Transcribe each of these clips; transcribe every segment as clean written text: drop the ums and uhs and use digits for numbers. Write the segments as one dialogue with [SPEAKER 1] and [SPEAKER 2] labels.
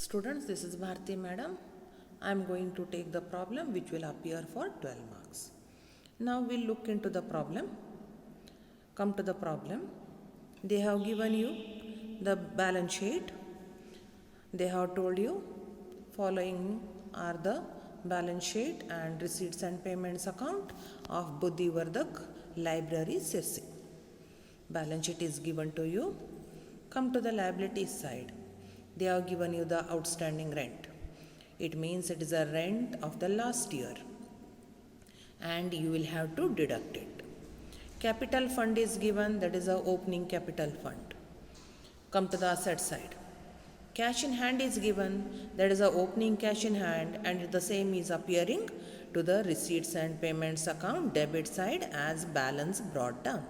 [SPEAKER 1] Students, this is Bharti madam. I am going to take the problem which will appear for 12 marks. Now we'll look into the problem. Come to the problem. They have given you the balance sheet. They have told you following are the balance sheet and receipts and payments account of Buddhivardak Library Sirsi. Balance sheet is given to you. Come to the liabilities side. They have given you the outstanding rent. It means it is a rent of the last year and you will have to deduct it. Capital fund is given, that is a opening capital fund. Come to the asset side. Cash in hand is given, that is a opening cash in hand, and the same is appearing to the receipts and payments account debit side as balance brought down.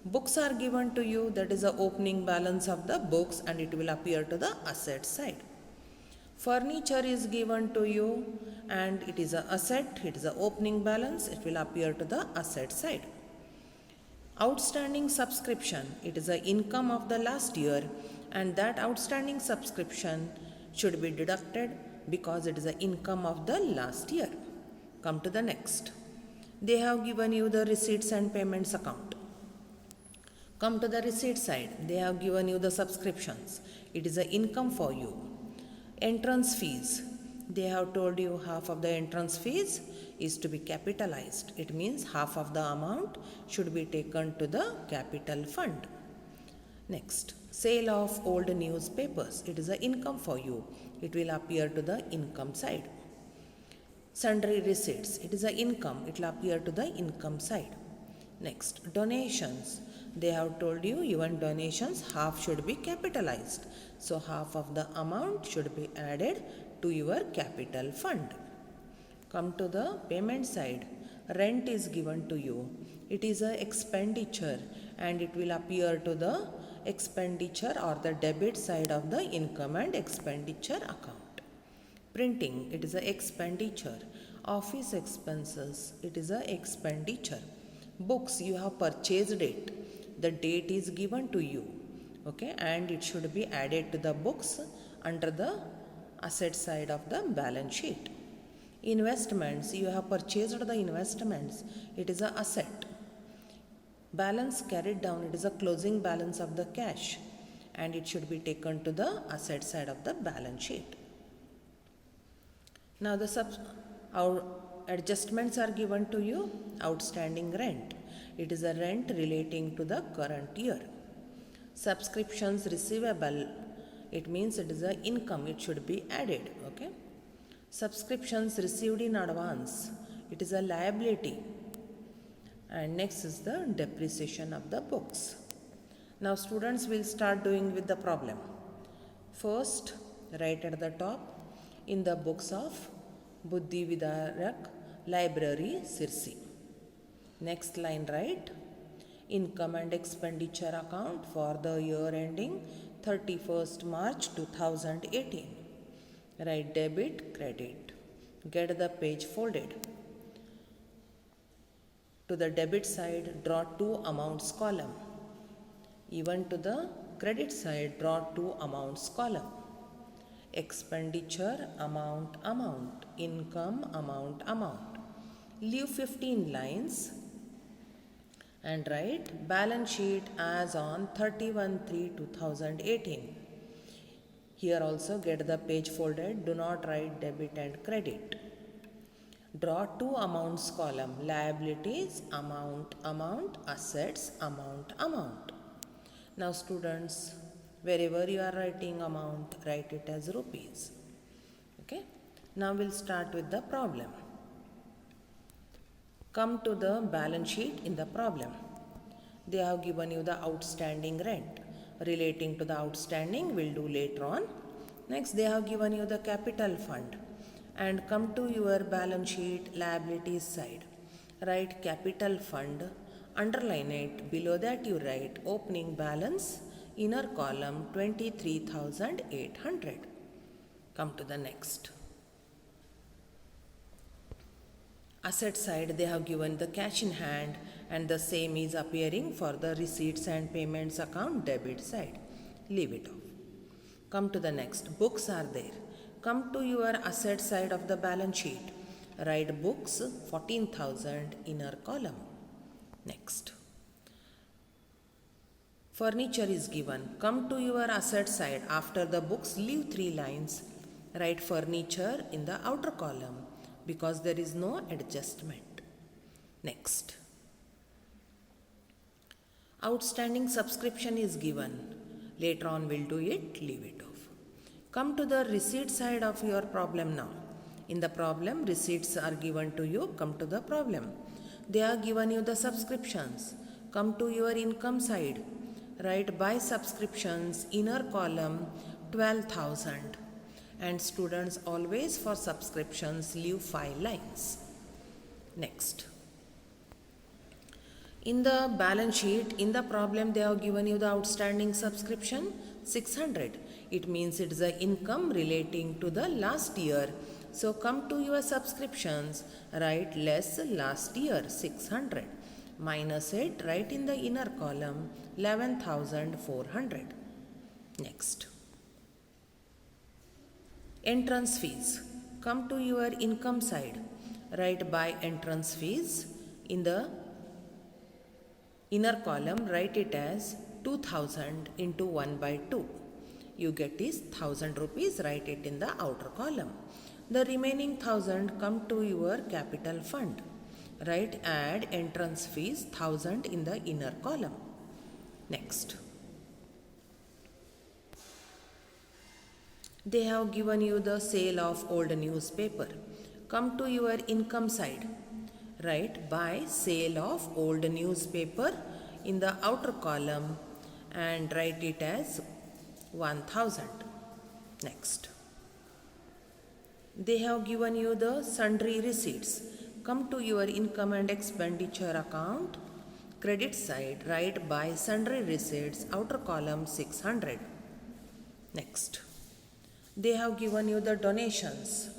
[SPEAKER 1] Books are given to you, that is the opening balance of the books, and it will appear to the asset side. Furniture is given to you and it is an asset, it is the opening balance, it will appear to the asset side. Outstanding subscription, it is the income of the last year and that outstanding subscription should be deducted because it is the income of the last year. Come to the next. They have given you the receipts and payments account. Come to the receipt side. They have given you the subscriptions. It is the income for you. Entrance fees. They have told you half of the entrance fees is to be capitalized. It means half of the amount should be taken to the capital fund. Next, sale of old newspapers. It is the income for you. It will appear to the income side. Sundry receipts. It is the income. It will appear to the income side. Next, donations. They have told you even donations half should be capitalized. So half of the amount should be added to your capital fund. Come to the payment side. Rent is given to you. It is an expenditure and it will appear to the expenditure or the debit side of the income and expenditure account. Printing, it is an expenditure. Office expenses, it is an expenditure. Books, you have purchased it. The date is given to you, okay, and it should be added to the books under the asset side of the balance sheet. Investments, you have purchased the investments, it is an asset. Balance carried down, it is a closing balance of the cash and it should be taken to the asset side of the balance sheet. Now our adjustments are given to you. Outstanding rent, it is a rent relating to the current year. Subscriptions receivable, it means it is a income, it should be added, okay. Subscriptions received in advance, it is a liability. And next is the depreciation of the books. Now students will start doing with the problem. First, right at the top, in the books of Buddhivardak Library Sirsi. Next line, write income and expenditure account for the year ending 31st March 2018. Write debit, credit. Get the page folded. To the debit side, draw two amounts column. Even to the credit side, draw two amounts column. Expenditure, amount, amount. Income, amount. Leave 15 lines and write balance sheet as on 31/3/2018. Here also get the page folded. Do not write debit and credit. Draw two amounts column. Liabilities, amount, assets, amount. Now students, wherever you are writing amount, write it as rupees. Okay. Now we'll start with the problem. Come to the balance sheet in the problem. They have given you the outstanding rent. Relating to the outstanding, we'll do later on. Next, they have given you the capital fund. And come to your balance sheet liabilities side. Write capital fund, underline it. Below that you write opening balance, inner column 23,800. Come to the next. Asset side, they have given the cash in hand and the same is appearing for the receipts and payments account debit side. Leave it off. Come to the next. Books are there. Come to your asset side of the balance sheet. Write books 14,000 inner column. Next. Furniture is given. Come to your asset side. After the books, leave 3 lines. Write furniture in the outer column because there is no adjustment. Next. Outstanding subscription is given. Later on we'll do it, leave it off. Come to the receipt side of your problem now. In the problem, receipts are given to you. Come to the problem. They are given you the subscriptions. Come to your income side. Write by subscriptions, inner column 12,000. And students always for subscriptions leave 5 lines. Next. In the balance sheet, in the problem, they have given you the outstanding subscription 600. It means it is the income relating to the last year. So come to your subscriptions, write less last year 600. Minus it, write in the inner column 11,400. Next. Entrance fees. Come to your income side. Write by entrance fees in the inner column, write it as 2000 into 1 by 2. You get is 1000 rupees, write it in the outer column. The remaining 1000 come to your capital fund. Write add entrance fees 1000 in the inner column. Next. They have given you the sale of old newspaper. Come to your income side. Write by sale of old newspaper in the outer column and write it as 1000. Next. They have given you the sundry receipts. Come to your income and expenditure account. Credit side, write by sundry receipts, outer column 600. Next. They have given you the donations.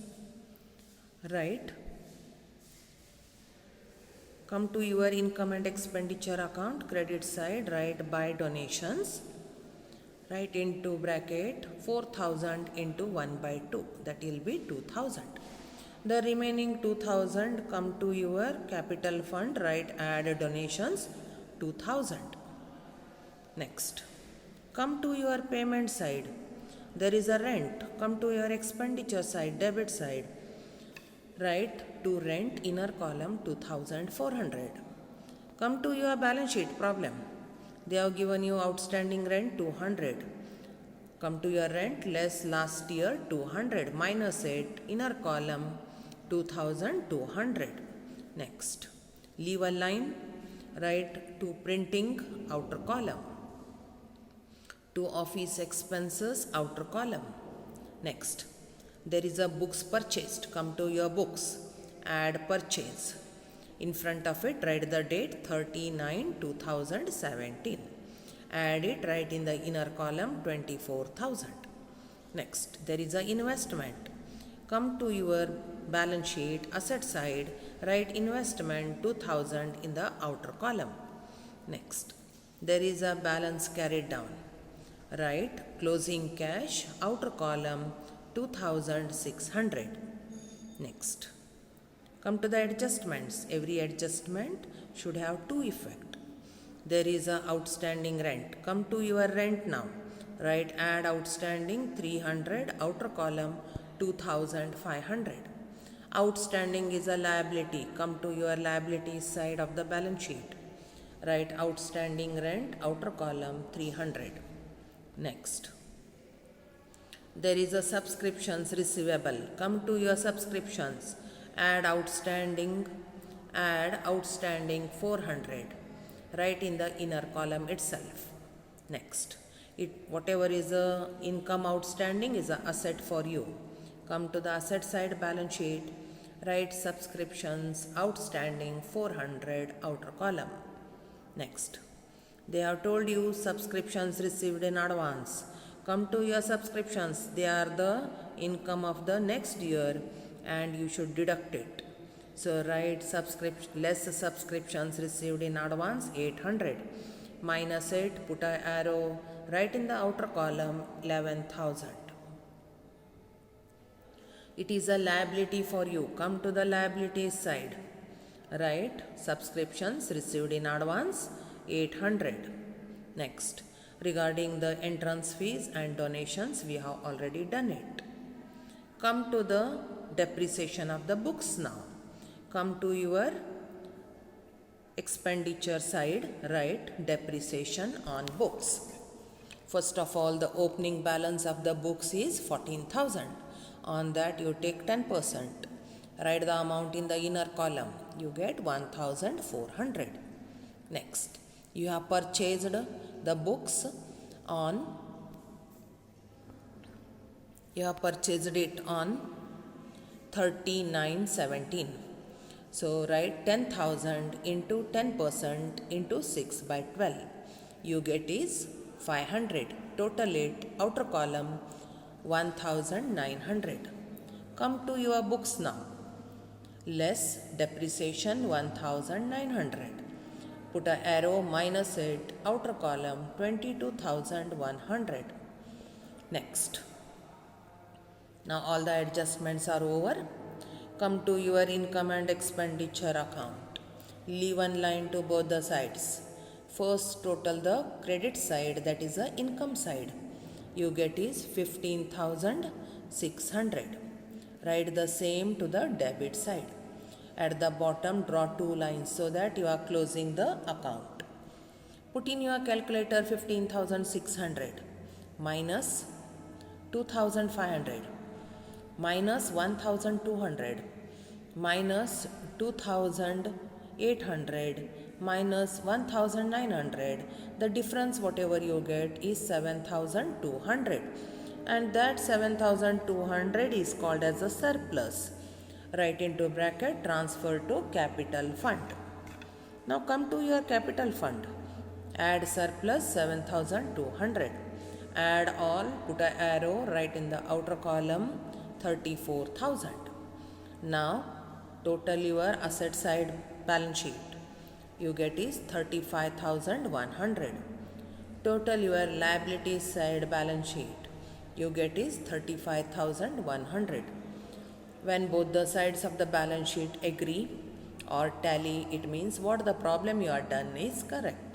[SPEAKER 1] Write. Come to your income and expenditure account, credit side, write by donations. Write into bracket 4,000 into 1 by 2. That will be 2,000. The remaining 2,000 come to your capital fund, write add donations 2,000. Next. Come to your payment side. There is a rent. Come to your expenditure side, debit side. Write to rent inner column 2,400. Come to your balance sheet problem. They have given you outstanding rent 200. Come to your rent less last year 200 minus it inner column 2,200. Next. Leave a line. Write to printing outer column. To office expenses outer column. Next. There is a books purchased. Come to your books. Add purchase. In front of it, write the date 39/2017. Add it, write in the inner column 24,000. Next, there is a investment. Come to your balance sheet, asset side, write investment 2000 in the outer column. Next, there is a balance carried down. Write closing cash, outer column 2,600. Next. Come to the adjustments. Every adjustment should have 2 effects. There is a outstanding rent. Come to your rent now. Write add outstanding 300, outer column 2,500. Outstanding is a liability. Come to your liabilities side of the balance sheet. Write outstanding rent, outer column 300. Next. There is a subscriptions receivable. Come to your subscriptions. Add outstanding 400. Write in the inner column itself. Next. Whatever is a income outstanding is a asset for you. Come to the asset side balance sheet. Write subscriptions outstanding 400 outer column. Next. They have told you subscriptions received in advance. Come to your subscriptions. They are the income of the next year and you should deduct it. So write less subscriptions received in advance 800. Minus it, put an arrow, write in the outer column 11,000. It is a liability for you. Come to the liabilities side. Write subscriptions received in advance 800. Next, regarding the entrance fees and donations, we have already done it. Come to the depreciation of the books now. Come to your expenditure side, write depreciation on books. First of all, the opening balance of the books is 14,000. On that you take 10%. Write the amount in the inner column. You get 1,400. Next, you have purchased the books on, you have purchased it on 39/17. So write 10,000 into 10% into 6 by 12. You get is 500. Total it, outer column 1,900. Come to your books now. Less depreciation 1,900. Put an arrow minus it, outer column 22,100. Next. Now all the adjustments are over. Come to your income and expenditure account. Leave one line to both the sides. First total the credit side, that is the income side. You get is 15,600. Write the same to the debit side. At the bottom draw two lines so that you are closing the account. Put in your calculator 15,600 minus 2,500 minus 1,200 minus 2,800 minus 1,900. The difference whatever you get is 7,200, and that 7,200 is called as a surplus. Write into bracket transfer to capital fund. Now come to your capital fund. Add surplus 7,200. Add all, put an arrow, write in the outer column 34,000. Now total your asset side balance sheet. You get is 35,100. Total your liability side balance sheet. You get is 35,100. When both the sides of the balance sheet agree or tally, it means what the problem you are done is correct.